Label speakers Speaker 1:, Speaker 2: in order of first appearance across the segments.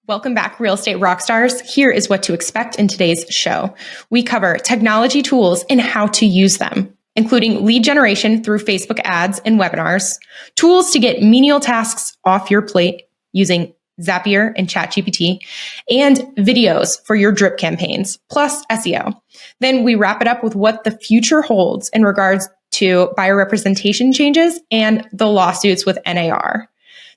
Speaker 1: Welcome back, real estate rock stars. Here is what to expect in today's show. We cover technology tools and how to use them, including lead generation through Facebook ads and webinars, tools to get menial tasks off your plate using Zapier and ChatGPT, and videos for your drip campaigns, plus SEO. Then we wrap it up with what the future holds in regards to buyer representation changes and the lawsuits with NAR.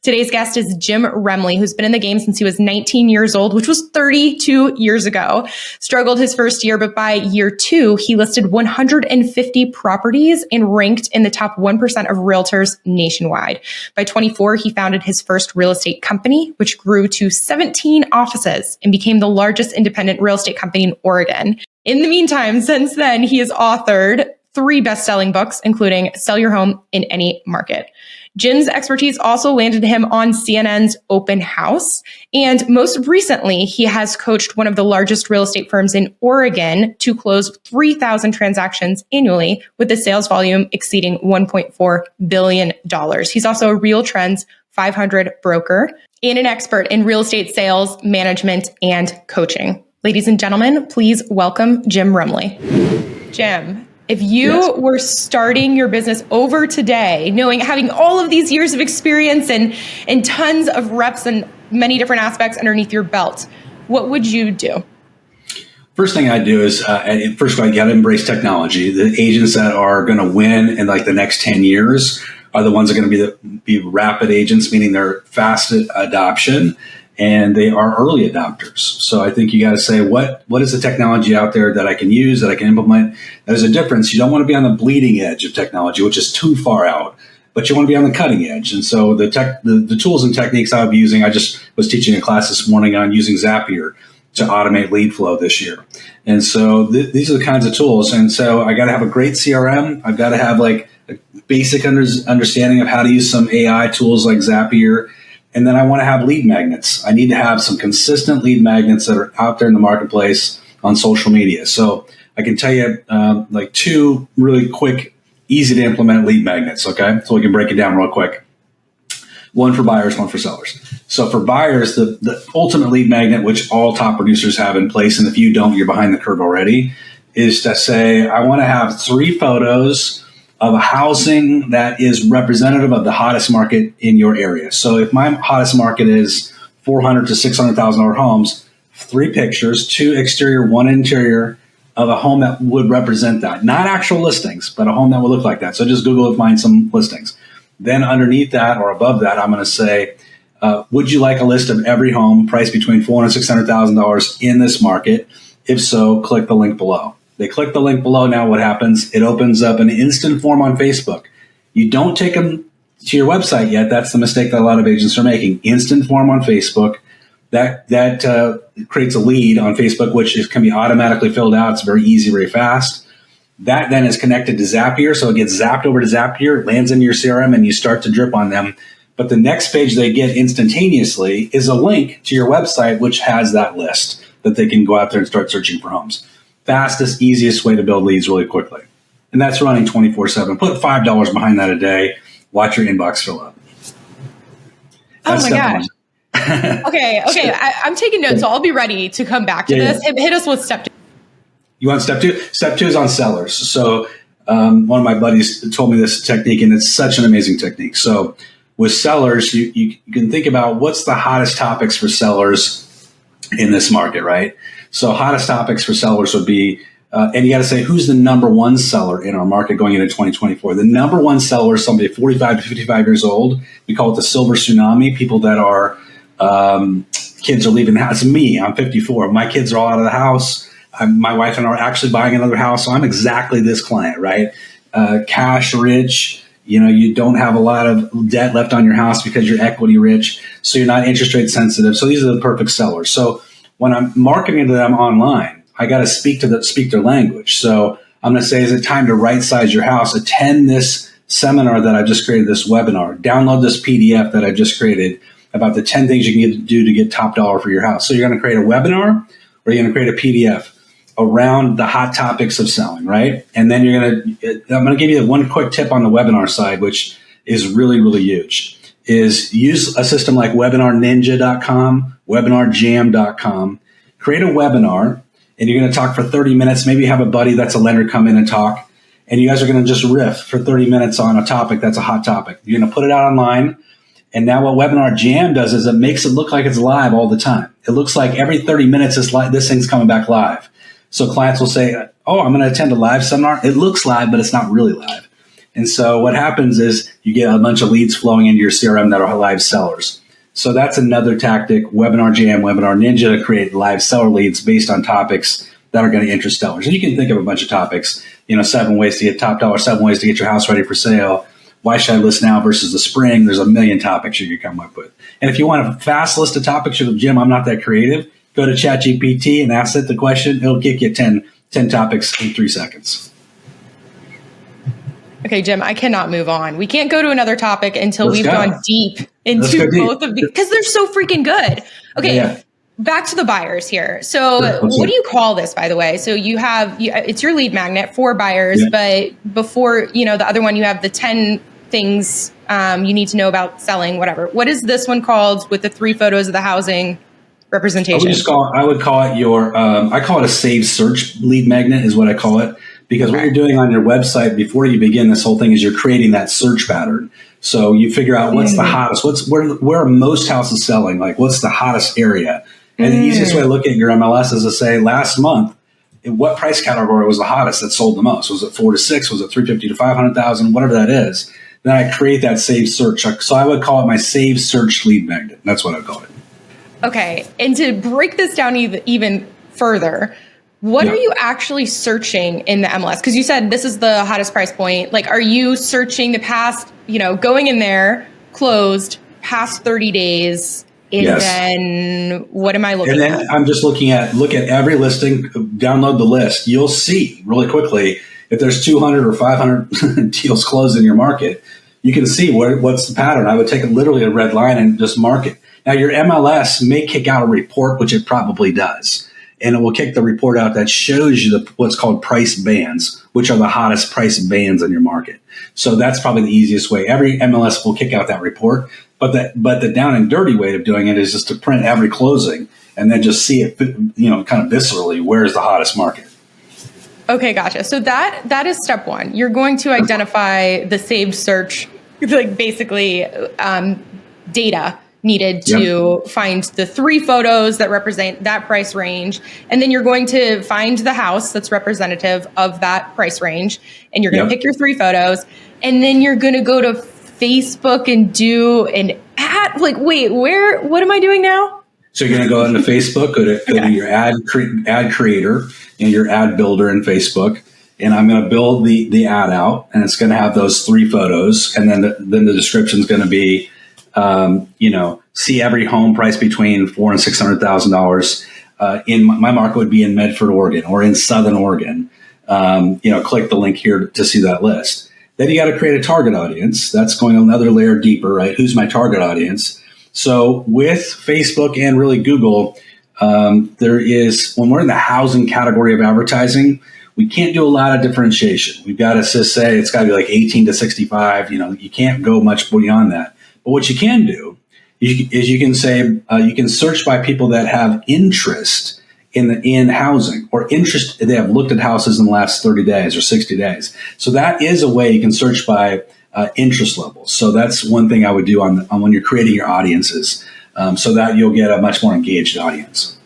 Speaker 1: Today's guest is Jim Remley, who's been in the game since he was 19 years old, which was 32 years ago. Struggled his first year, but by year 2, he listed 150 properties and ranked in the top 1% of realtors nationwide. By 24, he founded his first real estate company, which grew to 17 offices and became the largest independent real estate company in Oregon. In the meantime, since then, he has authored 3 best-selling books, including Sell Your Home in Any Market. Jim's expertise also landed him on CNN's Open House. And most recently, he has coached one of the largest real estate firms in Oregon to close 3,000 transactions annually with a sales volume exceeding $1.4 billion. He's also a Real Trends 500 broker and an expert in real estate sales, management, and coaching. Ladies and gentlemen, please welcome Jim Remley. Jim, if you were starting your business over today, having all of these years of experience and tons of reps and many different aspects underneath your belt, what would you do?
Speaker 2: First thing I do is, first of all, you got to embrace technology. The agents that are going to win in like the next 10 years are the ones that are going to be rapid agents, meaning they're fast adoption. And they are early adopters. So I think you got to say, what is the technology out there that I can use, that I can implement? There's a difference. You don't want to be on the bleeding edge of technology, which is too far out, but you want to be on the cutting edge. And so the tools and techniques I would be using, I just was teaching a class this morning on using Zapier to automate lead flow this year. And so these are the kinds of tools. And so I got to have a great CRM. I've got to have like a basic understanding of how to use some AI tools like Zapier. And then I want to have lead magnets. I need to have some consistent lead magnets that are out there in the marketplace on social media. So I can tell you like 2 really quick, easy to implement lead magnets. Okay. So we can break it down real quick. One for buyers, one for sellers. So for buyers, the ultimate lead magnet, which all top producers have in place, and if you don't, you're behind the curve already, is to say, I want to have 3 photos of a housing that is representative of the hottest market in your area. So if my hottest market is $400,000 to $600,000 homes, 3 pictures, 2 exterior, 1 interior of a home that would represent that. Not actual listings, but a home that would look like that. So just Google and find some listings. Then underneath that or above that, I'm going to say, would you like a list of every home priced between $400,000 and $600,000 in this market? If so, click the link below. They click the link below. Now what happens? It opens up an instant form on Facebook. You don't take them to your website yet. That's the mistake that a lot of agents are making. Instant form on Facebook. That creates a lead on Facebook, which can be automatically filled out. It's very easy, very fast. That then is connected to Zapier. So it gets zapped over to Zapier, lands in your CRM, and you start to drip on them. But the next page they get instantaneously is a link to your website, which has that list that they can go out there and start searching for homes. Fastest, easiest way to build leads really quickly. And that's running 24/7. Put $5 behind that a day. Watch your inbox fill up.
Speaker 1: That's oh my gosh. Okay. I'm taking notes, so I'll be ready to come back to this. Yeah. Hit us with step 2.
Speaker 2: You want step 2? Step 2 is on sellers. So one of my buddies told me this technique, and it's such an amazing technique. So with sellers, you can think about what's the hottest topics for sellers in this market, right? So hottest topics for sellers would be, and you got to say, who's the number 1 seller in our market going into 2024? The number 1 seller is somebody 45 to 55 years old. We call it the silver tsunami. People that are, kids are leaving the house. It's me, I'm 54. My kids are all out of the house. My wife and I are actually buying another house. So I'm exactly this client, right? Cash rich. You don't have a lot of debt left on your house because you're equity rich. So you're not interest rate sensitive. So these are the perfect sellers. So when I'm marketing to them online, I got to speak their language. So I'm going to say, is it time to right size your house? Attend this seminar that I just created, this webinar. Download this PDF that I just created about the 10 things you can do to get top dollar for your house. So you're going to create a webinar or you're going to create a PDF around the hot topics of selling, right? And then I'm going to give you one quick tip on the webinar side, which is really, really huge, is use a system like webinarninja.com, webinarjam.com, create a webinar, and you're going to talk for 30 minutes. Maybe have a buddy that's a lender come in and talk, and you guys are going to just riff for 30 minutes on a topic that's a hot topic. You're going to put it out online. And now what Webinar Jam does is it makes it look like it's live all the time. It looks like every 30 minutes this thing's coming back live. So clients will say, oh, I'm going to attend a live seminar. It looks live, but it's not really live. And so what happens is you get a bunch of leads flowing into your CRM that are live sellers. So that's another tactic, Webinar Jam, Webinar Ninja, to create live seller leads based on topics that are going to interest sellers. And you can think of a bunch of topics, 7 ways to get top dollar, 7 ways to get your house ready for sale. Why should I list now versus the spring? There's a million topics you can come up with. And if you want a fast list of topics, you're like, Jim, I'm not that creative. Go to ChatGPT and ask it the question. It'll kick you 10 topics in 3 seconds.
Speaker 1: Okay, Jim, I cannot move on. We can't go to another topic until we've gone deep into both of these because they're so freaking good. Okay. Yeah. Back to the buyers here. So what do you call this, by the way? So you have, it's your lead magnet for buyers, but before, the other one, you have the 10 things you need to know about selling, whatever. What is this one called with the 3 photos of the housing representation?
Speaker 2: I would call it your, I call it a saved search lead magnet is what I call it. Because what you're doing on your website before you begin this whole thing is you're creating that search pattern. So you figure out what's the hottest, where are most houses selling? Like what's the hottest area? And the easiest way to look at your MLS is to say last month, what price category was the hottest that sold the most? Was it 4 to 6? Was it 350 to 500,000? Whatever that is. Then I create that saved search. So I would call it my saved search lead magnet. That's what I call it.
Speaker 1: Okay. And to break this down even further, what are you actually searching in the MLS? Because you said this is the hottest price point. Like, are you searching the past, going in there, closed, past 30 days, and then what am I looking at?
Speaker 2: And then I'm just look at every listing, download the list. You'll see really quickly if there's 200 or 500 deals closed in your market, you can see what's the pattern. I would take literally a red line and just mark it. Now, your MLS may kick out a report, which it probably does. And it will kick the report out that shows you what's called price bands, which are the hottest price bands in your market. So that's probably the easiest way. Every MLS will kick out that report. But the down and dirty way of doing it is just to print every closing and then just see it, kind of viscerally, where's the hottest market.
Speaker 1: Okay, gotcha. So that is step one. You're going to identify the saved search, like basically data needed to find the 3 photos that represent that price range. And then you're going to find the house that's representative of that price range. And you're going to pick your 3 photos. And then you're going to go to Facebook and do an ad. Like, wait, what am I doing now?
Speaker 2: So you're going to go into Facebook, go to your ad creator and your ad builder in Facebook. And I'm going to build the ad out. And it's going to have those 3 photos. And then the description is going to be, see every home price between $400,000 and $600,000. In my market would be in Medford, Oregon, or in Southern Oregon. Click the link here to see that list. Then you got to create a target audience. That's going another layer deeper, right? Who's my target audience? So with Facebook and really Google, there is, when we're in the housing category of advertising, we can't do a lot of differentiation. We've got to just say it's got to be like 18 to 65. You can't go much beyond that. But what you can do is you can say you can search by people that have interest in housing or interest. They have looked at houses in the last 30 days or 60 days. So that is a way you can search by interest levels. So that's one thing I would do on when you're creating your audiences, so that you'll get a much more engaged audience.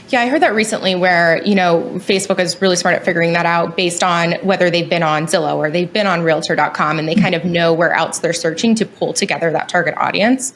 Speaker 1: Yeah, I heard that recently where, Facebook is really smart at figuring that out based on whether they've been on Zillow or they've been on Realtor.com, and they kind of know where else they're searching to pull together that target audience.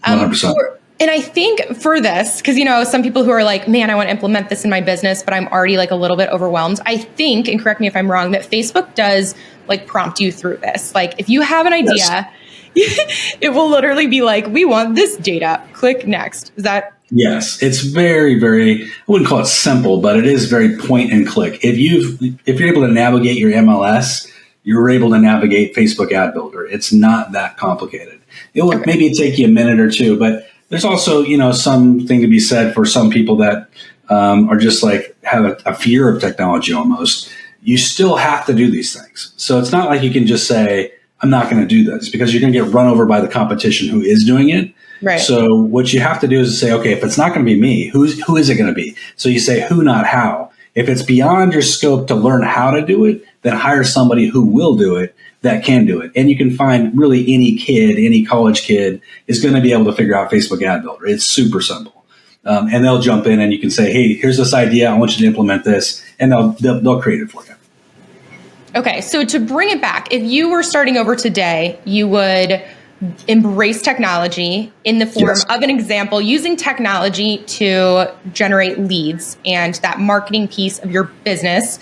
Speaker 2: 100%.
Speaker 1: And I think for this, because, some people who are like, man, I want to implement this in my business, but I'm already like a little bit overwhelmed. I think, and correct me if I'm wrong, that Facebook does like prompt you through this. Like if you have an idea, it will literally be like, we want this data, click next. Is that?
Speaker 2: Yes, it's very, very, I wouldn't call it simple, but it is very point and click. If you're able to navigate your MLS, you're able to navigate Facebook Ad Builder. It's not that complicated. It will maybe take you a minute or two, but there's also, something to be said for some people that are just like have a fear of technology almost. You still have to do these things. So it's not like you can just say, I'm not going to do this, because you're going to get run over by the competition who is doing it.
Speaker 1: Right.
Speaker 2: So what you have to do is say, okay, if it's not going to be me, who is it going to be? So you say who, not how. If it's beyond your scope to learn how to do it, then hire somebody who will do it, that can do it. And you can find really any college kid is going to be able to figure out Facebook Ad Builder. It's super simple. And they'll jump in and you can say, hey, here's this idea. I want you to implement this. And they'll create it for you.
Speaker 1: Okay. So to bring it back, if you were starting over today, you would embrace technology in the form of an example, using technology to generate leads and that marketing piece of your business,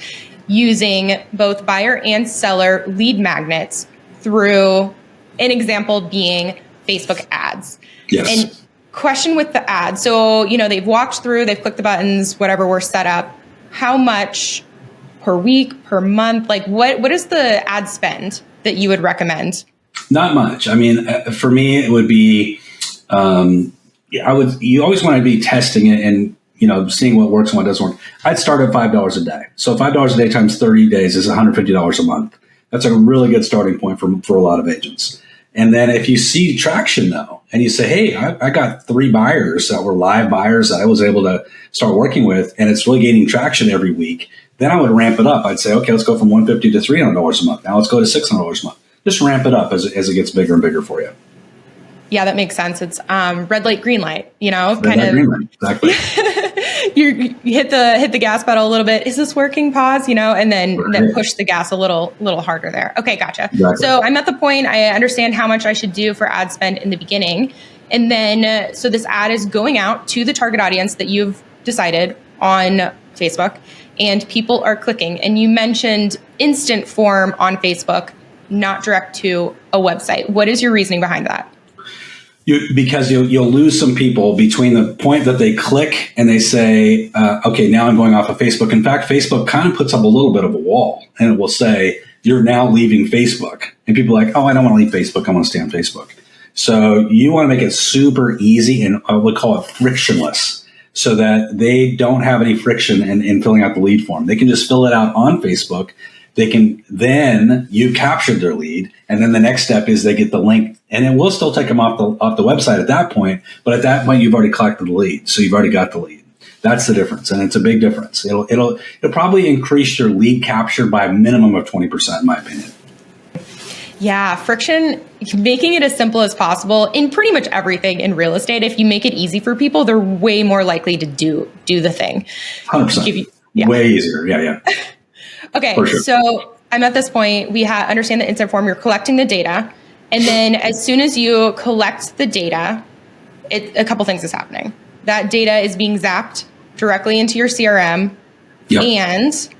Speaker 1: using both buyer and seller lead magnets through an example being Facebook ads.
Speaker 2: Yes.
Speaker 1: And question with the ads. So, they've walked through, they've clicked the buttons, whatever we're set up. How much per week, per month? Like what is the ad spend that you would recommend?
Speaker 2: Not much. I mean, for me, it would be, you always want to be testing it and, seeing what works and what doesn't work. I'd start at $5 a day. So $5 a day times 30 days is $150 a month. That's a really good starting point for a lot of agents. And then if you see traction though, and you say, hey, I got 3 buyers that were live buyers that I was able to start working with, and it's really gaining traction every week, then I would ramp it up. I'd say, okay, let's go from $150 to $300 a month. Now let's go to $600 a month. Just ramp it up as it gets bigger and bigger for you.
Speaker 1: Yeah, that makes sense. It's red light, green light,
Speaker 2: Green light, exactly.
Speaker 1: you hit the gas pedal a little bit. Is this working? Pause, and then push the gas a little harder there. Okay, gotcha. Exactly. So I'm at the point, I understand how much I should do for ad spend in the beginning. And then, so this ad is going out to the target audience that you've decided on Facebook, and people are clicking. And you mentioned instant form on Facebook, not direct to a website. What is your reasoning behind that?
Speaker 2: Because you'll lose some people between the point that they click and they say, okay, now I'm going off of Facebook. In fact, Facebook kind of puts up a little bit of a wall and it will say, you're now leaving Facebook. And people are like, oh, I don't want to leave Facebook. I want to stay on Facebook. So you want to make it super easy and I would call it frictionless so that they don't have any friction in filling out the lead form. They can just fill it out on Facebook. They can then you captured their lead, and then the next step is they get the link, and it will still take them off the website at that point. But at that point, you've already collected the lead, so you've already got the lead. That's the difference, and it's a big difference. It'll probably increase your lead capture by a minimum of 20%, in my opinion.
Speaker 1: Yeah, friction, making it as simple as possible in pretty much everything in real estate. If you make it easy for people, they're way more likely to do the thing.
Speaker 2: 100%. Way easier. Yeah.
Speaker 1: Okay, sure. So I'm at this point, we understand the instant form, you're collecting the data. And then as soon as you collect the data, a couple things is happening. That data is being zapped directly into your CRM. Yep. And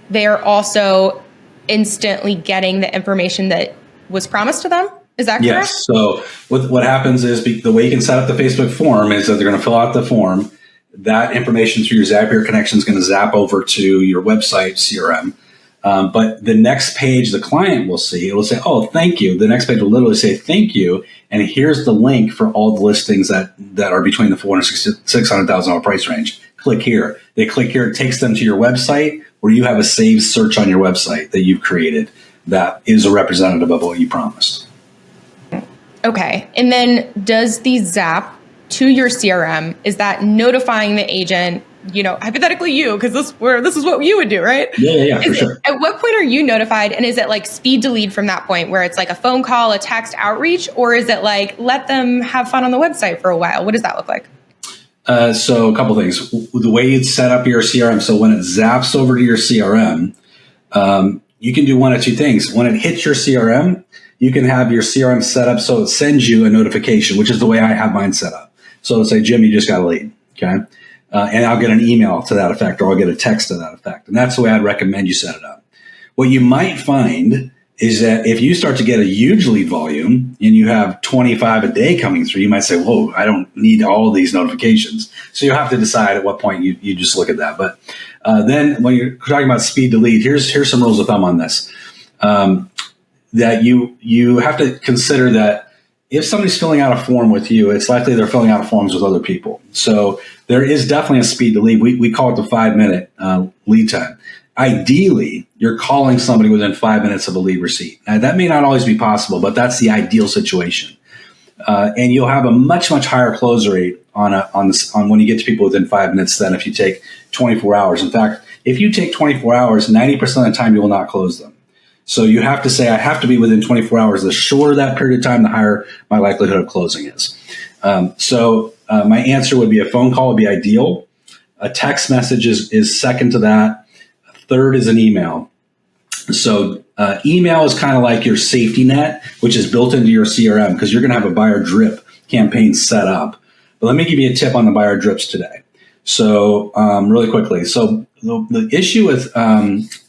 Speaker 1: they're also instantly getting the information that was promised to them. Is that correct?
Speaker 2: Yes. So what happens is the way you can set up the Facebook form is that they're going to fill out the form. That information through your Zapier connection is going to zap over to your website CRM. But the next page the client will see, it will say, oh, thank you. The next page will literally say, thank you. And here's the link for all the listings that are between the $460,000 to $600,000 price range. Click here. They click here. It takes them to your website where you have a saved search on your website that you've created that is a representative of what you promised.
Speaker 1: Okay. And then does the zap to your CRM, is that notifying the agent, hypothetically you, because this is what you would do, right?
Speaker 2: Yeah, for sure.
Speaker 1: At what point are you notified? And is it like speed to lead from that point where it's like a phone call, a text outreach, or is it like let them have fun on the website for a while? What does that look like?
Speaker 2: So a couple things. The way you'd set up your CRM, so when it zaps over to your CRM, you can do one of two things. When it hits your CRM, you can have your CRM set up so it sends you a notification, which is the way I have mine set up. So it'll say, Jim, you just got a lead, okay? And I'll get an email to that effect, or I'll get a text to that effect. And that's the way I'd recommend you set it up. What you might find is that if you start to get a huge lead volume and you have 25 a day coming through, you might say, whoa, I don't need all these notifications. So you'll have to decide at what point you just look at that. But then when you're talking about speed to lead, here's some rules of thumb on this. That you have to consider that if somebody's filling out a form with you, it's likely they're filling out forms with other people. So there is definitely a speed to lead. We call it the 5-minute lead time. Ideally, you're calling somebody within 5 minutes of a lead receipt. Now, that may not always be possible, but that's the ideal situation. and you'll have a much, much higher close rate on when you get to people within 5 minutes than if you take 24 hours. In fact, if you take 24 hours, 90% of the time you will not close them. So you have to say, I have to be within 24 hours. The shorter that period of time, the higher my likelihood of closing is. So my answer would be a phone call would be ideal. A text message is second to that. Third is an email. So email is kind of like your safety net, which is built into your CRM because you're going to have a buyer drip campaign set up. But let me give you a tip on the buyer drips today. So really quickly. So the issue with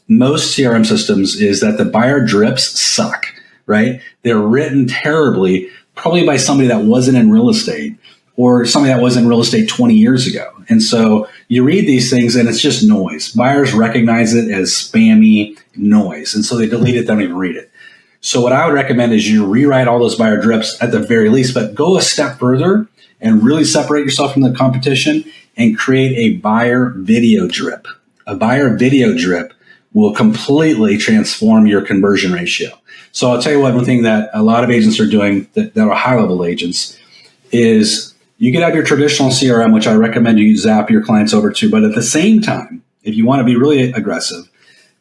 Speaker 2: most CRM systems is that the buyer drips suck, right? They're written terribly, probably by somebody that wasn't in real estate or somebody that was in real estate 20 years ago. And so you read these things and it's just noise. Buyers recognize it as spammy noise. And so they delete it, they don't even read it. So what I would recommend is you rewrite all those buyer drips at the very least, but go a step further and really separate yourself from the competition and create a buyer video drip. A buyer video drip will completely transform your conversion ratio. So I'll tell you one thing that a lot of agents are doing that are high-level agents is you can have your traditional CRM, which I recommend you zap your clients over to, but at the same time, if you want to be really aggressive,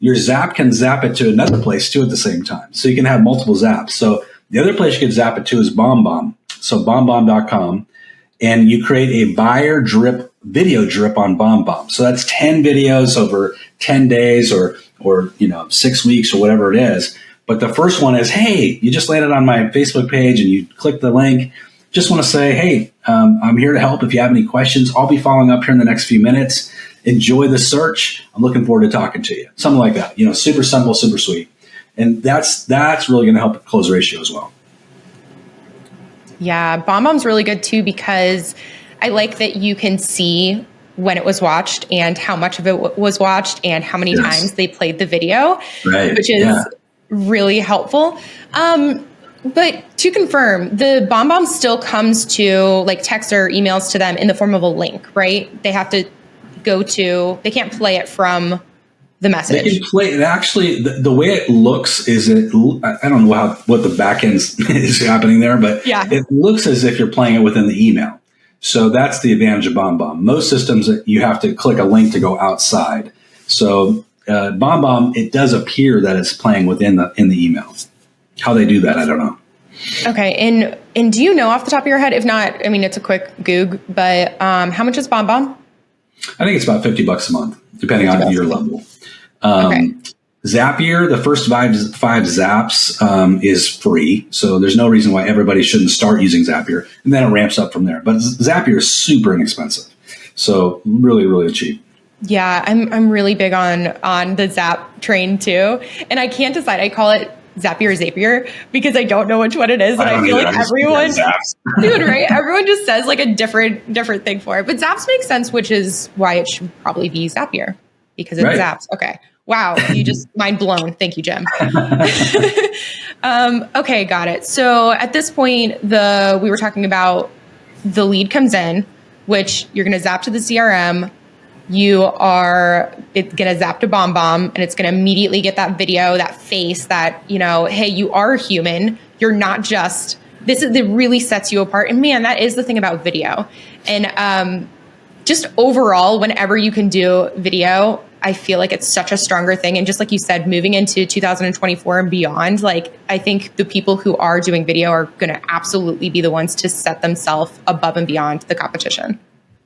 Speaker 2: your zap can zap it to another place too at the same time. So you can have multiple zaps. So the other place you can zap it to is BombBomb. So BombBomb.com. And you create a buyer drip, video drip on BombBomb. So that's 10 videos over 10 days or 6 weeks or whatever it is. But the first one is, hey, you just landed on my Facebook page and you click the link. Just want to say, hey, I'm here to help. If you have any questions, I'll be following up here in the next few minutes. Enjoy the search. I'm looking forward to talking to you. Something like that. Super simple, super sweet. And that's really going to help close ratio as well.
Speaker 1: Yeah, BombBomb's really good too because I like that you can see when it was watched and how much of it was watched and how many times they played the video, which is really helpful. But to confirm, the BombBomb still comes to like text or emails to them in the form of a link, right? They have to they can't play it from the message.
Speaker 2: They can play it. Actually, the way it looks is I don't know what the back end is happening there, but it looks as if you're playing it within the email. So that's the advantage of BombBomb. Most systems, you have to click a link to go outside. So BombBomb, it does appear that it's playing in the email. How they do that, I don't know.
Speaker 1: Okay, and do you know off the top of your head? If not, I mean, it's a quick Goog, but how much is BombBomb?
Speaker 2: I think it's about $50 a month, depending on your level. Zapier, the first five zaps is free. So there's no reason why everybody shouldn't start using Zapier. And then it ramps up from there. But Zapier is super inexpensive. So really, really cheap.
Speaker 1: Yeah, I'm really big on the Zap train too. And I can't decide. I call it Zapier or Zapier because I don't know which one it is. And I feel like everyone, dude, right? Everyone just says like a different thing for it. But Zaps makes sense, which is why it should probably be Zapier because it's Zaps. Okay. Wow. You just mind blown. Thank you, Jim. Okay. Got it. So at this point, we were talking about the lead comes in, which you're going to zap to the CRM. It's going to zap to BombBomb and it's going to immediately get that video, that face that, hey, you are human. You're not just, it really sets you apart. And man, that is the thing about video. And just overall, whenever you can do video, I feel like it's such a stronger thing. And just like you said, moving into 2024 and beyond, like I think the people who are doing video are going to absolutely be the ones to set themselves above and beyond the competition.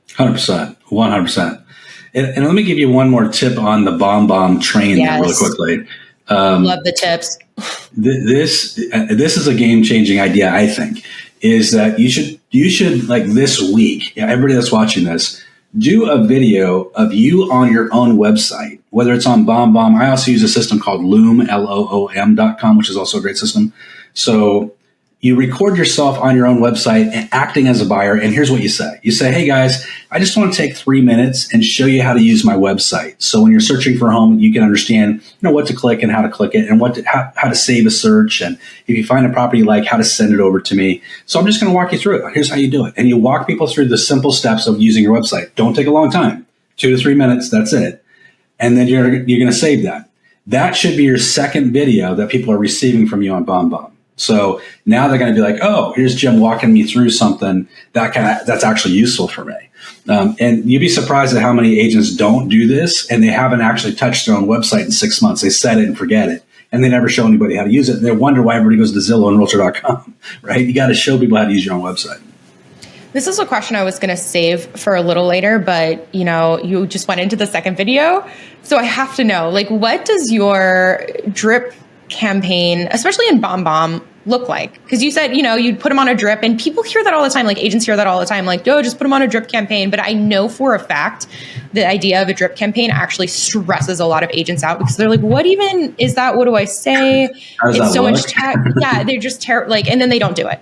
Speaker 2: 100%, 100%. And let me give you one more tip on the BombBomb train there really quickly.
Speaker 1: Love the tips.
Speaker 2: This is a game-changing idea, I think, is that you should like this week, everybody that's watching this, do a video of you on your own website, whether it's on BombBomb. I also use a system called Loom, LOOM.com, which is also a great system. So you record yourself on your own website and acting as a buyer. And here's what you say. You say, hey guys, I just want to take 3 minutes and show you how to use my website. So when you're searching for a home, you can understand, what to click and how to click it and how to save a search. And if you find a property you like, how to send it over to me. So I'm just going to walk you through it. Here's how you do it. And you walk people through the simple steps of using your website. Don't take a long time, 2 to 3 minutes. That's it. And then you're going to save that. That should be your second video that people are receiving from you on BombBomb. So now they're going to be like, oh, here's Jim walking me through something that's actually useful for me. And you'd be surprised at how many agents don't do this, and they haven't actually touched their own website in 6 months. They set it and forget it, and they never show anybody how to use it. And they wonder why everybody goes to Zillow and Realtor.com, right? You got to show people how to use your own website.
Speaker 1: This is a question I was going to save for a little later, but you just went into the second video. So I have to know, what does your drip campaign, especially in BombBomb, look like? Because you said, you'd put them on a drip, and people hear that all the time. Agents hear that all the time. Just put them on a drip campaign. But I know for a fact the idea of a drip campaign actually stresses a lot of agents out, because they're like, what even is that? What do I say? It's so much tech. Yeah, they're just terrible. And then they don't do it.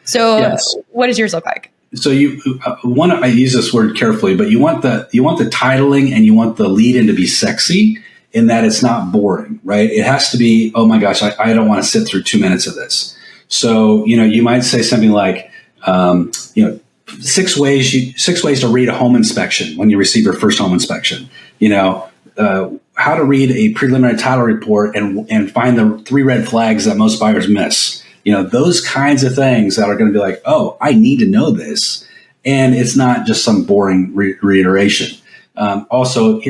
Speaker 1: So yes. What does yours look like?
Speaker 2: So I use this word carefully, but you want the titling and you want the lead in to be sexy, in that it's not boring, right? It has to be, oh my gosh, I don't want to sit through 2 minutes of this. So, you might say something like, 6 ways to read a home inspection when you receive your first home inspection. How to read a preliminary title report and find the 3 red flags that most buyers miss. Those kinds of things that are going to be like, oh, I need to know this. And it's not just some boring reiteration. Also,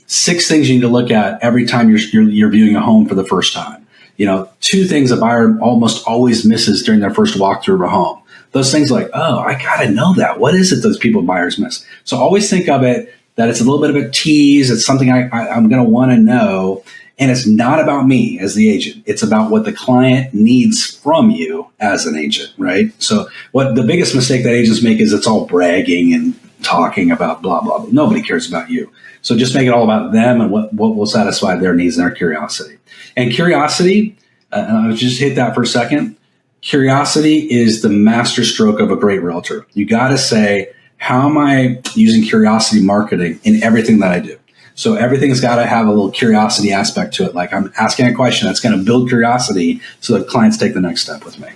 Speaker 2: 6 things you need to look at every time you're viewing a home for the first time. 2 things a buyer almost always misses during their first walkthrough of a home. Those things like, oh, I got to know that. What is it those buyers miss? So always think of it that it's a little bit of a tease. It's something I'm going to want to know. And it's not about me as the agent. It's about what the client needs from you as an agent, right? So what the biggest mistake that agents make is it's all bragging and talking about blah, blah, blah. Nobody cares about you. So just make it all about them and what will satisfy their needs and their curiosity. And curiosity, I'll just hit that for a second. Curiosity is the master stroke of a great realtor. You got to say, how am I using curiosity marketing in everything that I do? So everything's got to have a little curiosity aspect to it. Like, I'm asking a question that's going to build curiosity so that clients take the next step with me.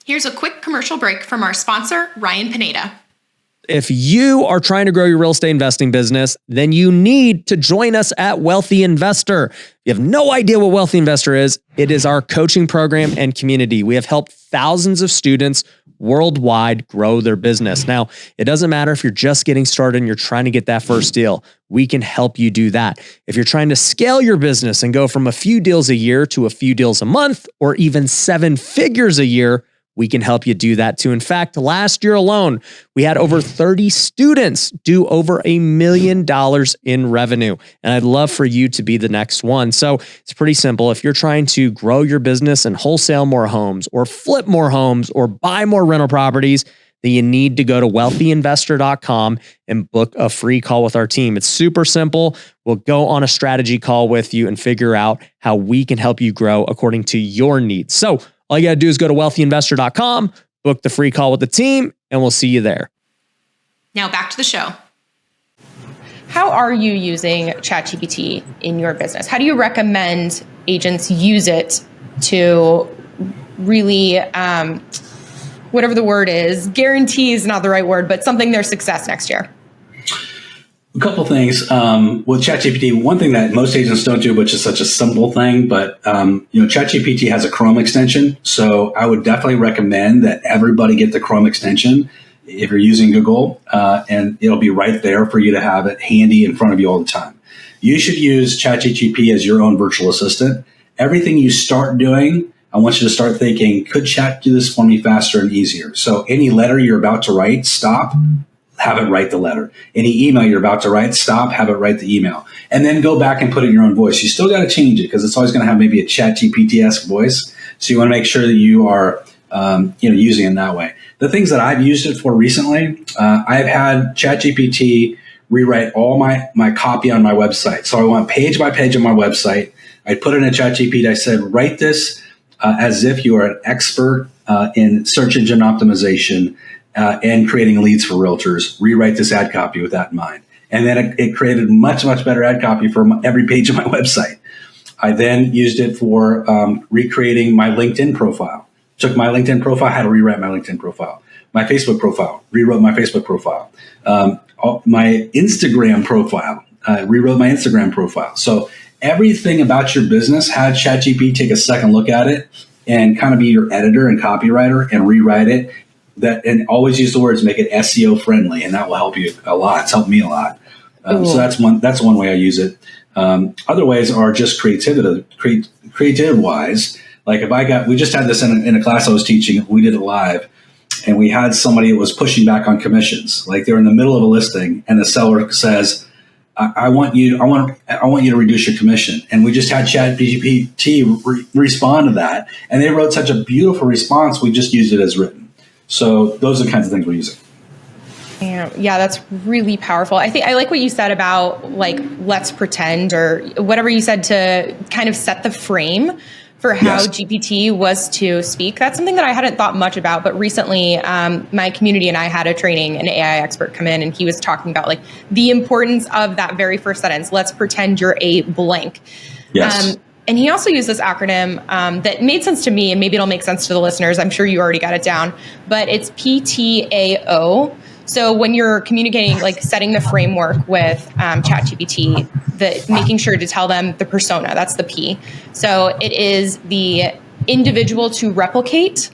Speaker 1: Here's a quick commercial break from our sponsor, Ryan Pineda.
Speaker 3: If you are trying to grow your real estate investing business, then you need to join us at Wealthy Investor. If you have no idea what Wealthy Investor is, it is our coaching program and community. We have helped thousands of students worldwide grow their business. Now, it doesn't matter if you're just getting started and you're trying to get that first deal. We can help you do that. If you're trying to scale your business and go from a few deals a year to a few deals a month, or even 7 figures a year, we can help you do that too. In fact, last year alone, we had over 30 students do over $1 million in revenue. And I'd love for you to be the next one. So it's pretty simple. If you're trying to grow your business and wholesale more homes, or flip more homes, or buy more rental properties, then you need to go to wealthyinvestor.com and book a free call with our team. It's super simple. We'll go on a strategy call with you and figure out how we can help you grow according to your needs. So all you got to do is go to wealthyinvestor.com, book the free call with the team, and we'll see you there.
Speaker 1: Now back to the show. How are you using ChatGPT in your business? How do you recommend agents use it to really, whatever the word is, guarantee is not the right word, but something their success next year?
Speaker 2: A couple things with ChatGPT. One thing that most agents don't do, which is such a simple thing, but ChatGPT has a Chrome extension. So I would definitely recommend that everybody get the Chrome extension if you're using Google, and it'll be right there for you to have it handy in front of you all the time. You should use ChatGPT as your own virtual assistant. Everything you start doing, I want you to start thinking, could Chat do this for me faster and easier? So any letter you're about to write, stop. Have it write the letter. Any email you're about to write, stop, have it write the email. And then go back and put it in your own voice. You still got to change it because it's always going to have maybe a ChatGPT-esque voice. So you want to make sure that you are using it that way. The things that I've used it for recently, I've had ChatGPT rewrite all my copy on my website. So I want page by page on my website. I put it in ChatGPT. I said, write this as if you are an expert in search engine optimization and creating leads for realtors. Rewrite this ad copy with that in mind. And then it created much, much better ad copy for every page of my website. I then used it for recreating my LinkedIn profile. Took my LinkedIn profile, had to rewrite my LinkedIn profile. My Facebook profile, rewrote my Facebook profile. My Instagram profile, rewrote my Instagram profile. So everything about your business, had ChatGPT take a second look at it and kind of be your editor and copywriter and rewrite it. And always use the words, make it SEO friendly, and that will help you a lot. It's helped me a lot. So that's one way I use it. Other ways are just creative wise. Like we just had this in a class I was teaching. We did it live, and we had somebody that was pushing back on commissions. Like they're in the middle of a listing, and the seller says, I want you to reduce your commission. And we just had ChatGPT respond to that. And they wrote such a beautiful response. We just used it as written. So those are the kinds of things we're using.
Speaker 1: Yeah, that's really powerful. I think I like what you said about like, let's pretend, or whatever you said, to kind of set the frame for how GPT was to speak. That's something that I hadn't thought much about, but recently my community and I had a training, an AI expert come in, and he was talking about like the importance of that very first sentence. Let's pretend you're a blank.
Speaker 2: Yes.
Speaker 1: And he also used this acronym that made sense to me, and maybe it'll make sense to the listeners. I'm sure you already got it down, but it's PTAO. So when you're communicating, like setting the framework with ChatGPT, making sure to tell them the persona, that's the P. So it is the individual to replicate.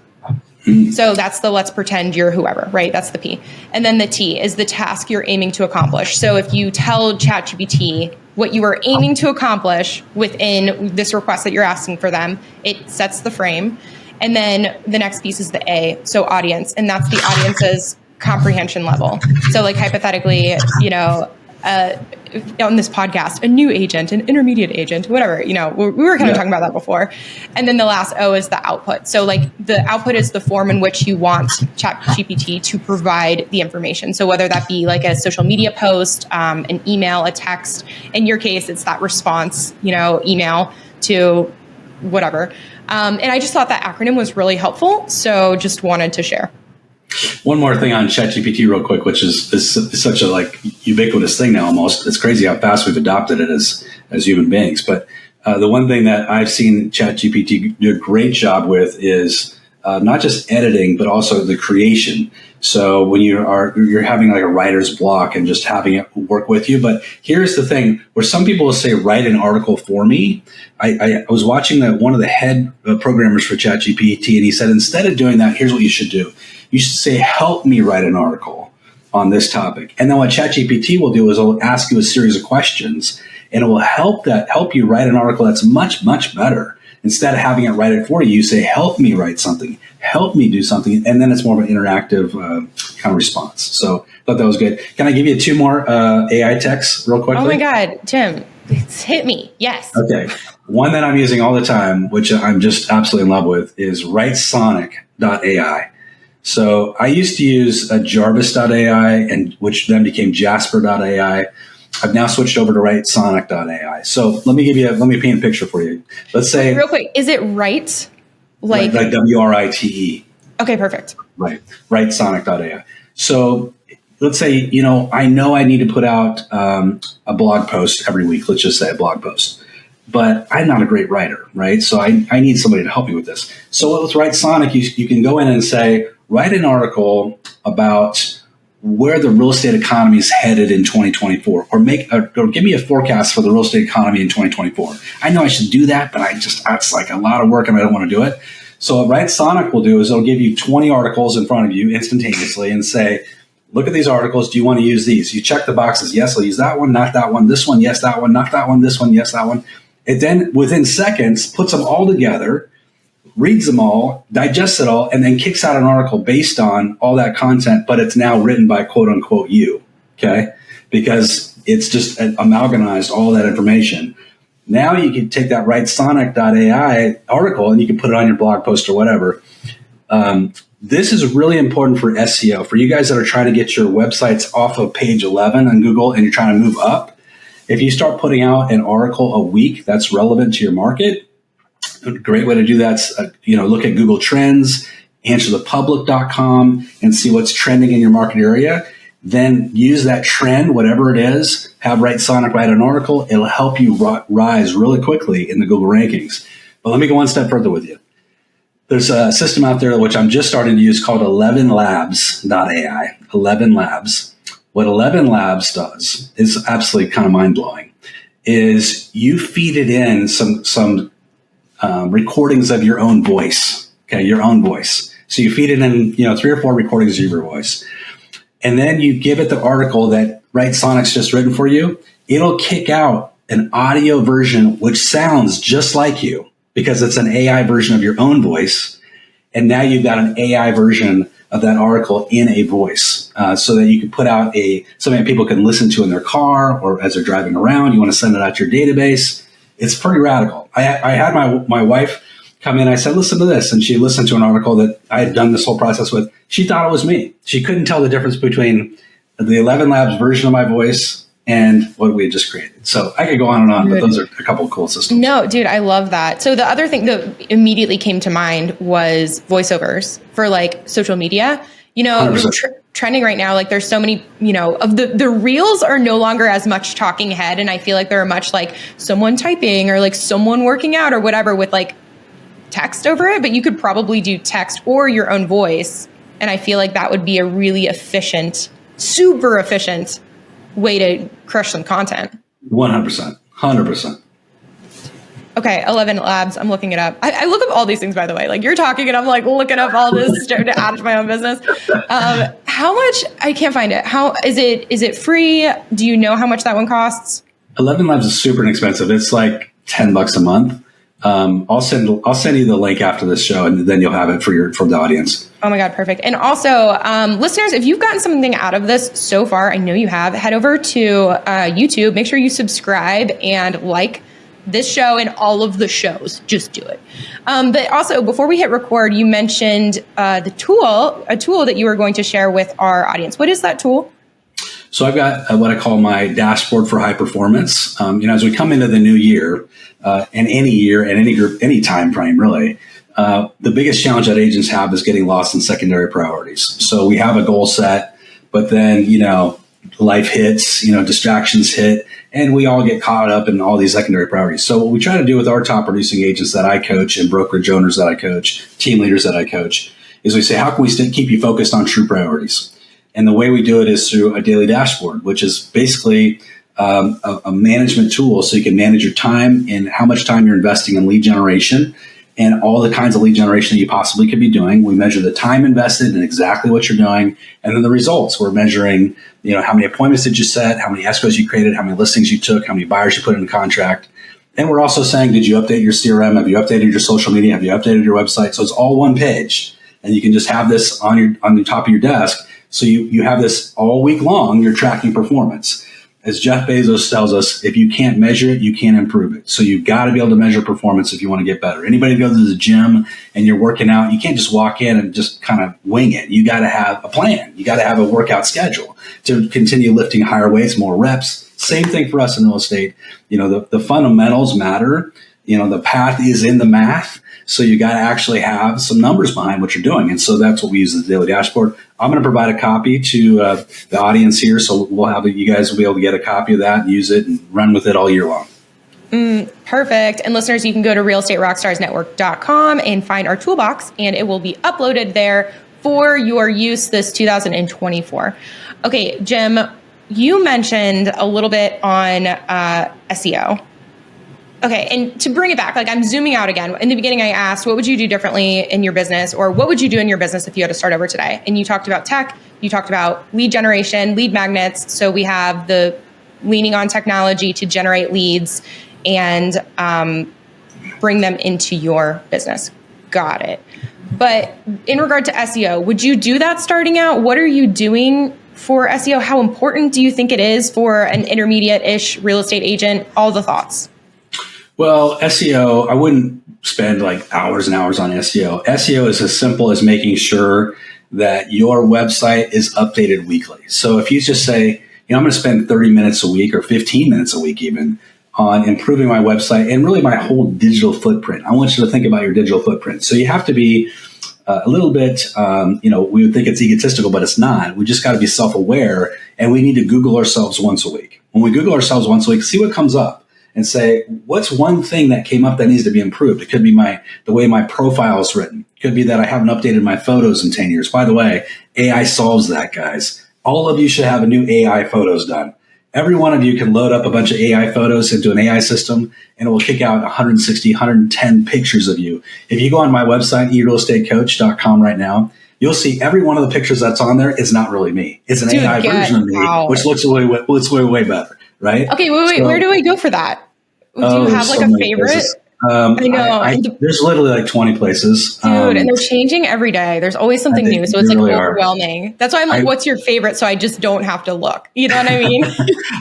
Speaker 1: So that's the let's pretend you're whoever, right? That's the P. And then the T is the task you're aiming to accomplish. So if you tell ChatGPT what you are aiming to accomplish within this request that you're asking for them, it sets the frame. And then the next piece is the A, so audience. And that's the audience's comprehension level. So like hypothetically, on this podcast, a new agent, an intermediate agent, whatever, we were kind of talking about that before. And then the last O is the output. So like the output is the form in which you want ChatGPT to provide the information. So whether that be like a social media post, an email, a text, in your case, it's that response, email to whatever. And I just thought that acronym was really helpful. So just wanted to share.
Speaker 2: One more thing on ChatGPT real quick, which is such a like ubiquitous thing now almost. It's crazy how fast we've adopted it as human beings. But the one thing that I've seen ChatGPT do a great job with is not just editing, but also the creation. So when you're having like a writer's block and just having it work with you. But here's the thing, where some people will say, write an article for me. I was watching one of the head programmers for ChatGPT, and he said, instead of doing that, here's what you should do. You should say, help me write an article on this topic. And then what ChatGPT will do is it'll ask you a series of questions, and it will help you write an article that's much, much better. Instead of having it write it for you, you say, help me write something, help me do something. And then it's more of an interactive kind of response. So I thought that was good. Can I give you 2 more AI texts real quickly?
Speaker 1: Oh my God, Tim, hit me. Yes.
Speaker 2: Okay. One that I'm using all the time, which I'm just absolutely in love with, is writesonic.ai. So I used to use Jarvis.ai, and which then became Jasper.ai. I've now switched over to writesonic.ai. So let me paint a picture for you. Let's say
Speaker 1: real quick, is it right?
Speaker 2: Like WRITE.
Speaker 1: Okay, perfect.
Speaker 2: Right. Writesonic.ai. So let's say, I know I need to put out a blog post every week. Let's just say a blog post. But I'm not a great writer, right? So I need somebody to help me with this. So with Writesonic, you can go in and say, write an article about where the real estate economy is headed in 2024, or give me a forecast for the real estate economy in 2024. I know I should do that, but that's like a lot of work and I don't want to do it. So what Writesonic will do is it'll give you 20 articles in front of you instantaneously and say, look at these articles. Do you want to use these? You check the boxes. Yes, I'll use that one, not that one. This one, yes, that one, not that one. This one, yes, that one. It then, within seconds, puts them all together, reads them all, digests it all, and then kicks out an article based on all that content, but it's now written by quote unquote you, okay? Because it's just amalgamized all that information. Now you can take that writesonic.ai article and you can put it on your blog post or whatever. This is really important for SEO. For you guys that are trying to get your websites off of page 11 on Google and you're trying to move up, if you start putting out an article a week that's relevant to your market, a great way to do that's, look at Google Trends, answerthepublic.com, and see what's trending in your market area. Then use that trend, whatever it is, have Writesonic write an article. It'll help you rise really quickly in the Google rankings. But let me go one step further with you. There's a system out there which I'm just starting to use called 11labs.ai. 11 Labs. What 11 Labs does is absolutely kind of mind-blowing, is you feed it in some recordings of your own voice. Okay, your own voice. So you feed it in, 3 or 4 recordings of your voice. And then you give it the article that Right Sonic's just written for you. It'll kick out an audio version which sounds just like you because it's an AI version of your own voice. And now you've got an AI version of that article in a voice, so that you can put out something that people can listen to in their car or as they're driving around. You want to send it out to your database. It's pretty radical. I had my wife come in. I said, listen to this. And she listened to an article that I had done this whole process with. She thought it was me. She couldn't tell the difference between the 11 Labs version of my voice and what we had just created. So I could go on and on, but those are a couple of cool systems.
Speaker 1: No, dude, I love that. So the other thing that immediately came to mind was voiceovers for like social media. Trending right now, like there's so many, of the reels are no longer as much talking head. And I feel like they're much like someone typing or like someone working out or whatever with like text over it. But you could probably do text or your own voice. And I feel like that would be a really efficient, super efficient way to crush some content.
Speaker 2: 100%.
Speaker 1: Okay, 11 Labs. I'm looking it up. I look up all these things, by the way. Like you're talking and I'm like looking up all this to add to my own business. How much? I can't find it. How is it? Is it free? Do you know how much that one costs?
Speaker 2: 11 Labs is super inexpensive. It's like $10 a month. I'll send you the link after this show, and then you'll have it for the audience.
Speaker 1: Oh my God, perfect. And also, listeners, if you've gotten something out of this so far, I know you have, head over to YouTube. Make sure you subscribe and like this show and all of the shows. Just do it. But also, before we hit record, you mentioned a tool that you were going to share with our audience. What is that tool?
Speaker 2: So I've got what I call my dashboard for high performance. As we come into the new year, and any year and any group, any time frame, really, the biggest challenge that agents have is getting lost in secondary priorities. So we have a goal set, but then, life hits, distractions hit, and we all get caught up in all these secondary priorities. So what we try to do with our top producing agents that I coach and brokerage owners that I coach, team leaders that I coach, is we say, how can we keep you focused on true priorities? And the way we do it is through a daily dashboard, which is basically a management tool so you can manage your time and how much time you're investing in lead generation and all the kinds of lead generation that you possibly could be doing. We measure the time invested and exactly what you're doing, and then the results. We're measuring, how many appointments did you set, how many escrows you created, how many listings you took, how many buyers you put in the contract. And we're also saying, did you update your CRM? Have you updated your social media? Have you updated your website? So it's all one page, and you can just have this on the top of your desk. So you have this all week long, you're tracking performance. As Jeff Bezos tells us, if you can't measure it, you can't improve it. So you've got to be able to measure performance if you want to get better. Anybody who goes to the gym and you're working out, you can't just walk in and just kind of wing it. You got to have a plan. You got to have a workout schedule to continue lifting higher weights, more reps. Same thing for us in real estate. The fundamentals matter. The path is in the math. So you got to actually have some numbers behind what you're doing. And so that's what we use as the daily dashboard. I'm going to provide a copy to the audience here. So you guys will be able to get a copy of that, use it, and run with it all year long.
Speaker 1: Perfect. And listeners, you can go to realestaterockstarsnetwork.com and find our toolbox, and it will be uploaded there for your use this 2024. Okay, Jim, you mentioned a little bit on SEO. Okay, and to bring it back, I'm zooming out again. In the beginning, I asked, what would you do differently in your business, or what would you do in your business if you had to start over today? And you talked about tech, you talked about lead generation, lead magnets. So we have the leaning on technology to generate leads and bring them into your business. Got it. But in regard to SEO, would you do that starting out? What are you doing for SEO? How important do you think it is for an intermediate-ish real estate agent? All the thoughts.
Speaker 2: Well, SEO, I wouldn't spend hours and hours on SEO. SEO is as simple as making sure that your website is updated weekly. So if you just say, I'm going to spend 30 minutes a week or 15 minutes a week even on improving my website and really my whole digital footprint. I want you to think about your digital footprint. So you have to be a little bit, we would think it's egotistical, but it's not. We just got to be self-aware, and we need to Google ourselves once a week. When we Google ourselves once a week, see what comes up. And say, what's one thing that came up that needs to be improved? It could be the way my profile is written. It could be that I haven't updated my photos in 10 years. By the way, AI solves that, guys. All of you should have a new AI photos done. Every one of you can load up a bunch of AI photos into an AI system, and it will kick out 160, 110 pictures of you. If you go on my website, erealestatecoach.com right now, you'll see every one of the pictures that's on there is not really me. It's an AI version of me, which looks way better, right?
Speaker 1: Okay, wait. So, where do I go for that? Do you have like a favorite?
Speaker 2: I know. There's literally like 20 places.
Speaker 1: Dude, and they're changing every day. There's always something new. So it's like really overwhelming. That's why I'm like, what's your favorite? So I just don't have to look. You know what I mean?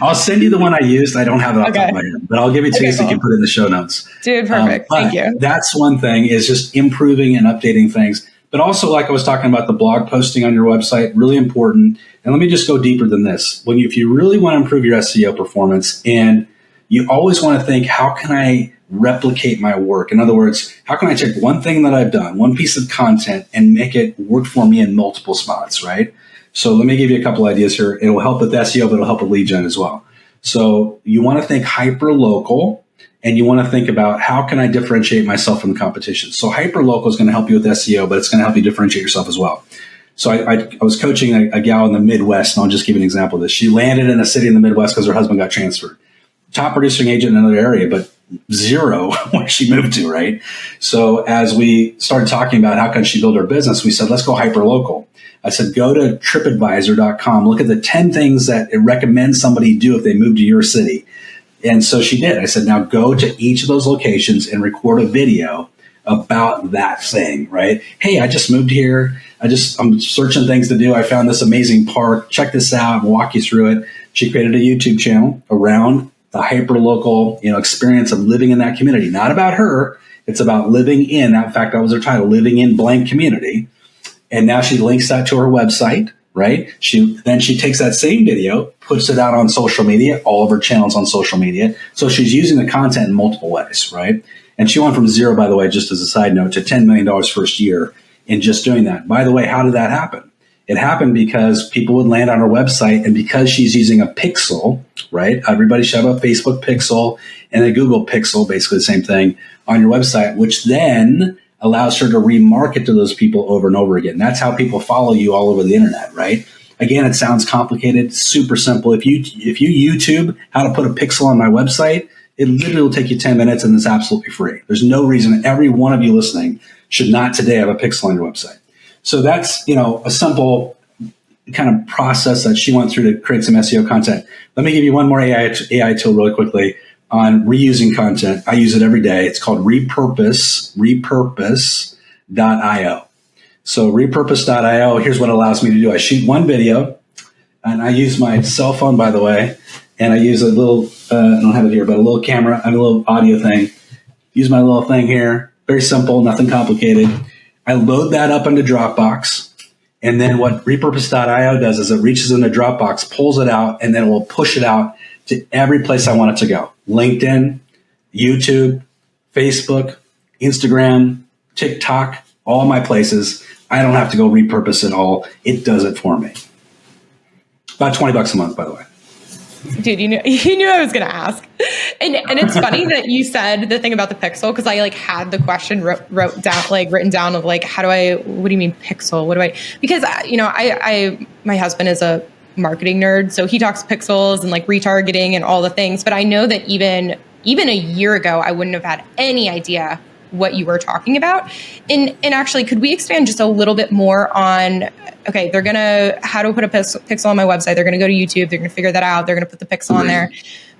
Speaker 2: I'll send you the one I used. I don't have it off the top of my head, but I'll give it to you so you can put it in the show notes.
Speaker 1: Dude, perfect. Thank you.
Speaker 2: That's one thing, is just improving and updating things. But also, like I was talking about, the blog posting on your website, really important. And let me just go deeper than this. If you really want to improve your SEO performance, and you always want to think, how can I replicate my work? In other words, how can I take one thing that I've done, one piece of content, and make it work for me in multiple spots, right? So let me give you a couple ideas here. It will help with SEO, but it'll help with lead gen as well. So you want to think hyper local, and you want to think about, how can I differentiate myself from the competition? So hyper local is going to help you with SEO, but it's going to help you differentiate yourself as well. So I was coaching a gal in the Midwest, and I'll just give you an example of this. She landed in a city in the Midwest because her husband got transferred. Top producing agent in another area, but zero where she moved to, right? So as we started talking about how can she build her business, we said, let's go hyper local. I said, go to tripadvisor.com, look at the 10 things that it recommends somebody do if they move to your city. And so she did. I said, now go to each of those locations and record a video about that thing, right? Hey, I just moved here. I'm searching things to do. I found this amazing park. Check this out and walk you through it. She created a YouTube channel around the hyper local, experience of living in that community. Not about her. It's about living in that. In fact, that was her title, living in blank community. And now she links that to her website, right? She takes that same video, puts it out on social media, all of her channels on social media. So she's using the content in multiple ways, right? And she went from zero, by the way, just as a side note, to $10 million first year in just doing that. By the way, how did that happen? It happened because people would land on her website, and because she's using a pixel, right? Everybody should have a Facebook pixel and a Google pixel, basically the same thing, on your website, which then allows her to remarket to those people over and over again. That's how people follow you all over the internet, right? Again, it sounds complicated, super simple. If you YouTube how to put a pixel on my website, it literally will take you 10 minutes, and it's absolutely free. There's no reason every one of you listening should not today have a pixel on your website. So that's, a simple kind of process that she went through to create some SEO content. Let me give you one more AI tool really quickly on reusing content. I use it every day. It's called repurpose.io. So repurpose.io, here's what it allows me to do. I shoot one video, and I use my cell phone, by the way, and I use a little, I don't have it here, but a little camera, I have a little audio thing. Use my little thing here. Very simple, nothing complicated. I load that up into Dropbox, and then what repurpose.io does is it reaches into Dropbox, pulls it out, and then it will push it out to every place I want it to go. LinkedIn, YouTube, Facebook, Instagram, TikTok, all my places. I don't have to go repurpose it all. It does it for me. About $20 a month, by the way.
Speaker 1: Dude, you knew I was going to ask. And it's funny that you said the thing about the pixel, because I had the question written down of what do you mean pixel? Because my husband is a marketing nerd, so he talks pixels and retargeting and all the things. But I know that even a year ago, I wouldn't have had any idea what you were talking about. And actually, could we expand just a little bit more on, okay, how to put a pixel on my website. They're going to go to YouTube. They're going to figure that out. They're going to put the pixel on there.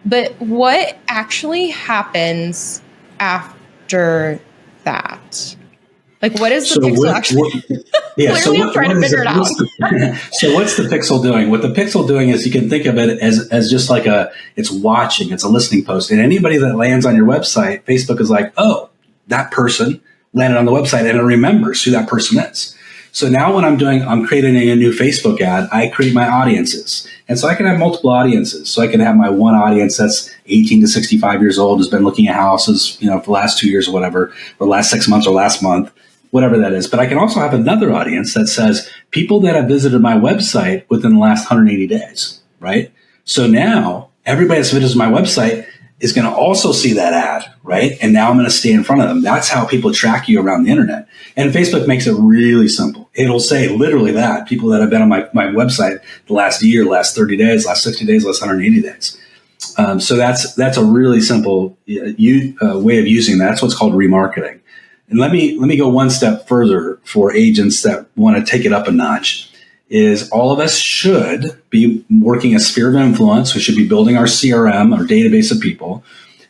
Speaker 1: But what actually happens after that? What is the pixel actually? Clearly, I'm trying to figure it out.
Speaker 2: So what's the pixel doing? What the pixel doing is, you can think of it as just it's watching. It's a listening post. And anybody that lands on your website, Facebook is like, oh, that person landed on the website, and it remembers who that person is. So now what I'm creating a new Facebook ad. I create my audiences. And so I can have multiple audiences. So I can have my one audience that's 18 to 65 years old, has been looking at houses, for the last 2 years or whatever, or last 6 months or last month, whatever that is. But I can also have another audience that says people that have visited my website within the last 180 days, right? So now everybody that's visited my website, is going to also see that ad, right? And now I'm going to stay in front of them. That's how people track you around the internet. And Facebook makes it really simple. It'll say literally that. People that have been on my website the last year, last 30 days, last 60 days, last 180 days. So that's a really simple way of using that. That's what's called remarketing. And let me go one step further for agents that want to take it up a notch. Is all of us should be working a sphere of influence. We should be building our CRM, our database of people.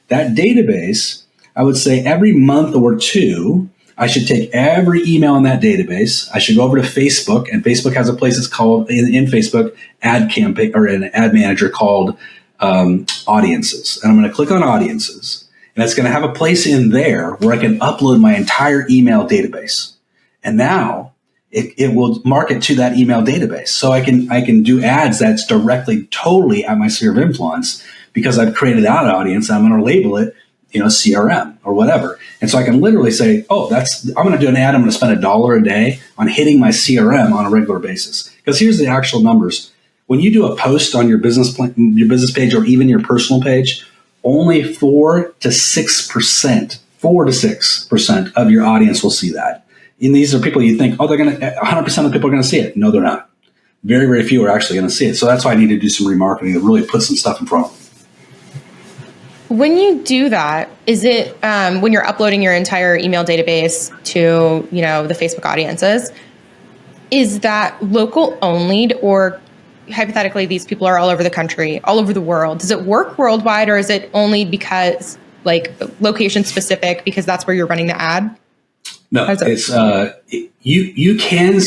Speaker 2: That database, I would say every month or two, I should take every email in that database. I should go over to Facebook, and Facebook has a place that's called in Facebook ad campaign or an ad manager called audiences. And I'm going to click on audiences, and it's going to have a place in there where I can upload my entire email database. And now it will market to that email database. So I can do ads that's directly, totally at my sphere of influence because I've created that audience. And I'm going to label it, CRM or whatever. And so I can literally say, I'm going to do an ad. I'm going to spend $1 a day on hitting my CRM on a regular basis. Because here's the actual numbers. When you do a post on your business page or even your personal page, only 4 to 6% of your audience will see that. And these are people you think, they're going to, 100% of people are going to see it. No, they're not. Very, very few are actually going to see it. So that's why I need to do some remarketing to really put some stuff in front of them.
Speaker 1: When you do that, is it when you're uploading your entire email database to, the Facebook audiences, is that local only, or hypothetically, these people are all over the country, all over the world? Does it work worldwide, or is it only because location specific because that's where you're running the ad?
Speaker 2: No, it's you can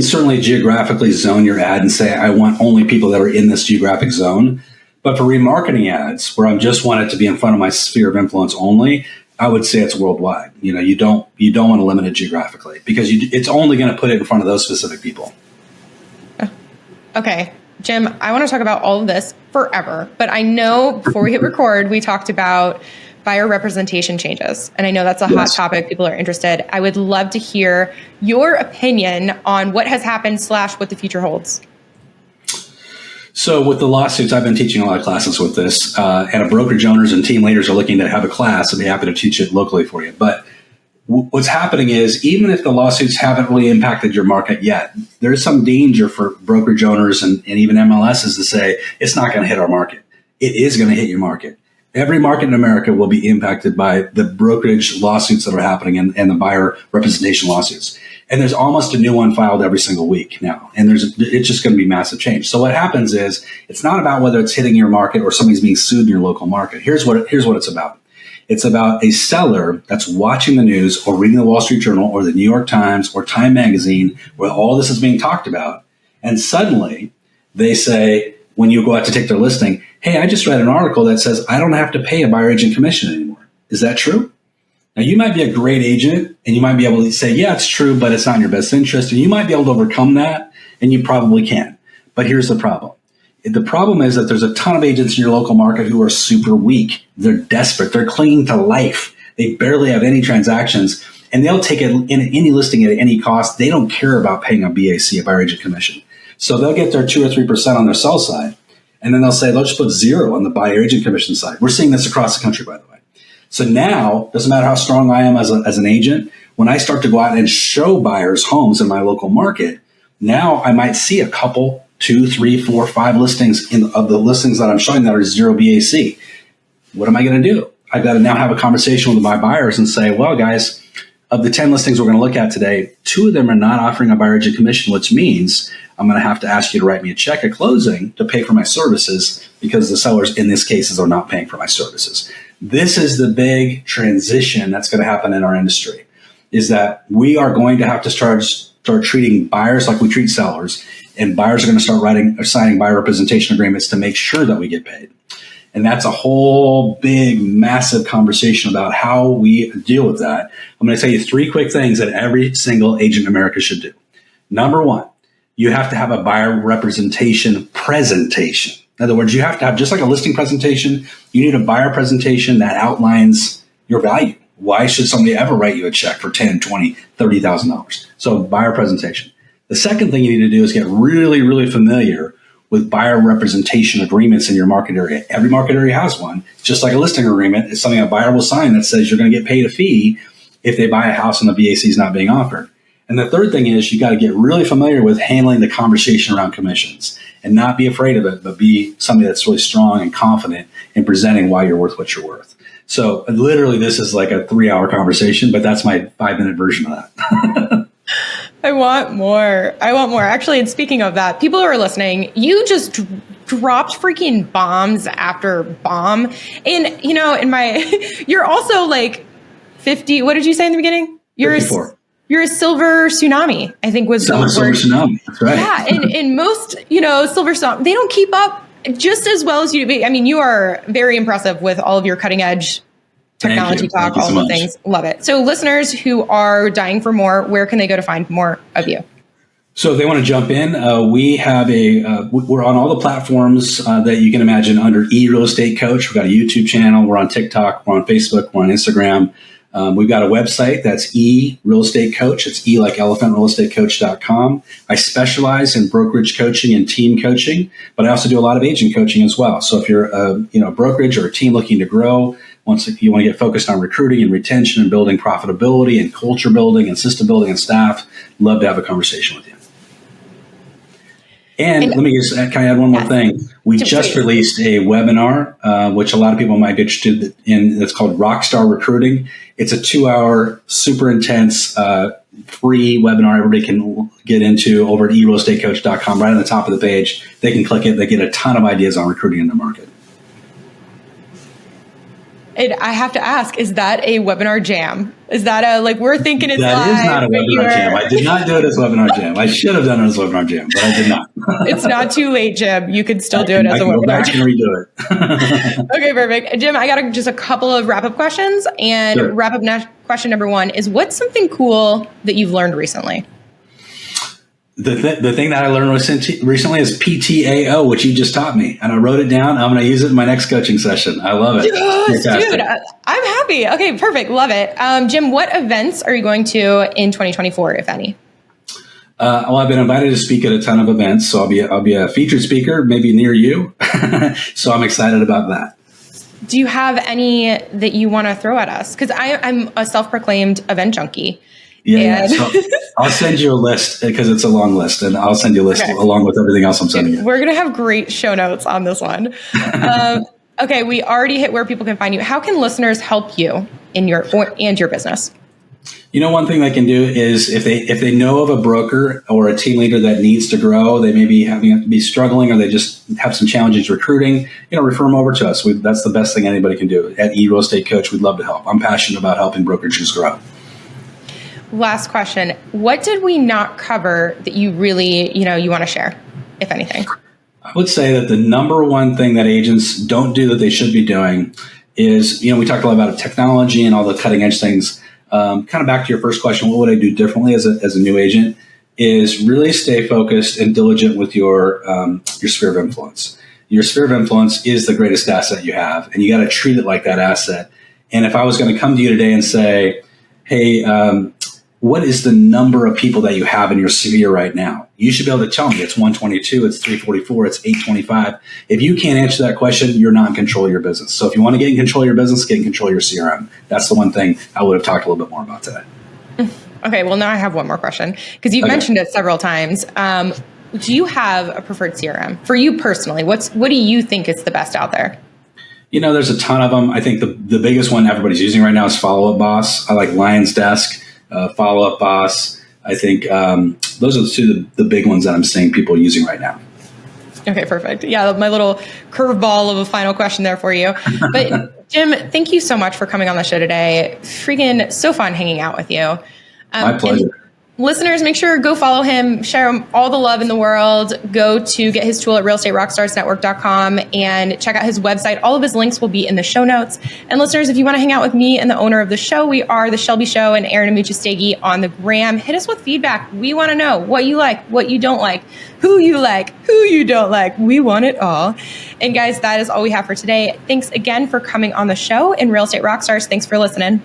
Speaker 2: certainly geographically zone your ad and say I want only people that are in this geographic zone. But for remarketing ads, where I just want it to be in front of my sphere of influence only, I would say it's worldwide. You don't want to limit it geographically because it's only going to put it in front of those specific people.
Speaker 1: Okay, Jim, I want to talk about all of this forever, but I know before we hit record, we talked about buyer representation changes. And I know that's a hot topic. People are interested. I would love to hear your opinion on what has happened / what the future holds.
Speaker 2: So with the lawsuits, I've been teaching a lot of classes with this, and brokerage owners and team leaders are looking to have a class. I'd be happy to teach it locally for you. But what's happening is, even if the lawsuits haven't really impacted your market yet, there's some danger for brokerage owners and even MLSs to say, it's not going to hit our market. It is going to hit your market. Every market in America will be impacted by the brokerage lawsuits that are happening and the buyer representation lawsuits. And there's almost a new one filed every single week now. And it's just going to be massive change. So what happens is, it's not about whether it's hitting your market or somebody's being sued in your local market. Here's what it's about. It's about a seller that's watching the news or reading the Wall Street Journal or the New York Times or Time Magazine where all this is being talked about. And suddenly they say, when you go out to take their listing, hey, I just read an article that says I don't have to pay a buyer agent commission anymore. Is that true? Now, you might be a great agent and you might be able to say, yeah, it's true, but it's not in your best interest. And you might be able to overcome that, and you probably can. But here's the problem. The problem is that there's a ton of agents in your local market who are super weak. They're desperate. They're clinging to life. They barely have any transactions, and they'll take any listing at any cost. They don't care about paying a BAC, a buyer agent commission. So they'll get their 2 or 3% on their sell side, and then they'll say, let's put 0 on the buyer agent commission side. We're seeing this across the country, by the way. So now, doesn't matter how strong I am as an agent, when I start to go out and show buyers homes in my local market, now I might see a couple, 2, 3, 4, 5 listings of the listings that I'm showing that are 0 BAC. What am I going to do? I've got to now have a conversation with my buyers and say, well, guys, of the 10 listings we're going to look at today, 2 of them are not offering a buyer agent commission, which means I'm going to have to ask you to write me a check at closing to pay for my services because the sellers in this cases are not paying for my services. This is the big transition that's going to happen in our industry, is that we are going to have to start treating buyers like we treat sellers, and buyers are going to start signing buyer representation agreements to make sure that we get paid. And that's a whole big, massive conversation about how we deal with that. I'm going to tell you 3 quick things that every single agent in America should do. Number 1, you have to have a buyer representation presentation. In other words, you have to have, just like a listing presentation, you need a buyer presentation that outlines your value. Why should somebody ever write you a check for $10,000, $20,000, $30,000? So buyer presentation. The second thing you need to do is get really, really familiar with buyer representation agreements in your market area. Every market area has one. It's just like a listing agreement. It's something a buyer will sign that says you're going to get paid a fee if they buy a house and the VAC is not being offered. And the third thing is you got to get really familiar with handling the conversation around commissions and not be afraid of it, but be somebody that's really strong and confident in presenting why you're worth what you're worth. So literally this is like a 3-hour conversation, but that's my 5-minute version of that.
Speaker 1: I want more. Actually, and speaking of that, people who are listening, you just dropped freaking bombs after bomb. And, you're also like 50. What did you say in the beginning? 54. You're a silver tsunami, I think was the word.
Speaker 2: Silver tsunami. That's right.
Speaker 1: Yeah. And most, silver tsunami, they don't keep up just as well as you do. I mean, you are very impressive with all of your cutting edge technology talk, all the things. Love it. So listeners who are dying for more, where can they go to find more of you?
Speaker 2: So if they want to jump in, we have we're on all the platforms that you can imagine under eReal Estate Coach. We've got a YouTube channel. We're on TikTok. We're on Facebook. We're on Instagram. We've got a website that's eReal Estate Coach. It's E like elephant, realestatecoach.com. I specialize in brokerage coaching and team coaching, but I also do a lot of agent coaching as well. So if you're a brokerage or a team looking to grow, once you want to get focused on recruiting and retention and building profitability and culture building and system building and staff, love to have a conversation with you. And let me just, can I add one more thing? We just released a webinar, which a lot of people might be interested in. It's called Rockstar Recruiting. It's a 2-hour, super intense, free webinar everybody can get into over at erealestatecoach.com. Right on the top of the page, they can click it. They get a ton of ideas on recruiting in the market.
Speaker 1: And I have to ask, is that a webinar jam? Is that we're thinking it's live?
Speaker 2: That is not a webinar jam. I did not do it as webinar jam. I should have done it as webinar jam, but I did not.
Speaker 1: It's not too late, Jim. You could still do it as a webinar jam.
Speaker 2: I can redo it.
Speaker 1: Okay, perfect. Jim, I got just a couple of wrap-up questions. And
Speaker 2: sure.
Speaker 1: Wrap-up question number 1 is, what's something cool that you've learned recently?
Speaker 2: The thing that I learned recently is PTAO, which you just taught me. And I wrote it down. I'm going to use it in my next coaching session. I love it.
Speaker 1: Yes, dude, I'm happy. Okay, perfect. Love it. Jim, what events are you going to in 2024, if any?
Speaker 2: Well, I've been invited to speak at a ton of events. So I'll be a featured speaker, maybe near you. So I'm excited about that.
Speaker 1: Do you have any that you want to throw at us? Because I'm a self-proclaimed event junkie.
Speaker 2: Yeah. So I'll send you a list because it's a long list, and I'll send you a list along with everything else I'm sending you.
Speaker 1: We're going to have great show notes on this one. Okay, we already hit where people can find you. How can listeners help you in your business?
Speaker 2: One thing they can do is if they know of a broker or a team leader that needs to grow, they may be struggling, or they just have some challenges recruiting, refer them over to us. That's the best thing anybody can do. At eReal Estate Coach, we'd love to help. I'm passionate about helping brokerages grow.
Speaker 1: Last question. What did we not cover that you really, you want to share, if anything?
Speaker 2: I would say that the number one thing that agents don't do that they should be doing is, we talked a lot about technology and all the cutting edge things. Kind of back to your first question, what would I do differently as a new agent? Is really stay focused and diligent with your sphere of influence. Your sphere of influence is the greatest asset you have, and you got to treat it like that asset. And if I was going to come to you today and say, hey, what is the number of people that you have in your sphere right now? You should be able to tell me it's 122, it's 344, it's 825. If you can't answer that question, you're not in control of your business. So if you want to get in control of your business, get in control of your CRM. That's the one thing I would have talked a little bit more about today.
Speaker 1: Okay, well, now I have one more question because you've mentioned it several times. Do you have a preferred CRM for you personally? What do you think is the best out there?
Speaker 2: There's a ton of them. I think the biggest one everybody's using right now is Follow Up Boss. I like Lion's Desk. Follow Up Boss. I think those are the big ones that I'm seeing people using right now.
Speaker 1: Okay, perfect. Yeah, my little curveball of a final question there for you. But Jim, thank you so much for coming on the show today. Freaking so fun hanging out with you.
Speaker 2: My pleasure.
Speaker 1: Listeners, make sure go follow him, share him all the love in the world. Go to get his tool at realestaterockstarsnetwork.com and check out his website. All of his links will be in the show notes. And listeners, if you want to hang out with me and the owner of the show, we are The Shelby Show and Aaron Amuchastegui on the gram. Hit us with feedback. We want to know what you like, what you don't like, who you don't like. We want it all. And guys, that is all we have for today. Thanks again for coming on the show. And Real Estate Rockstars, thanks for listening.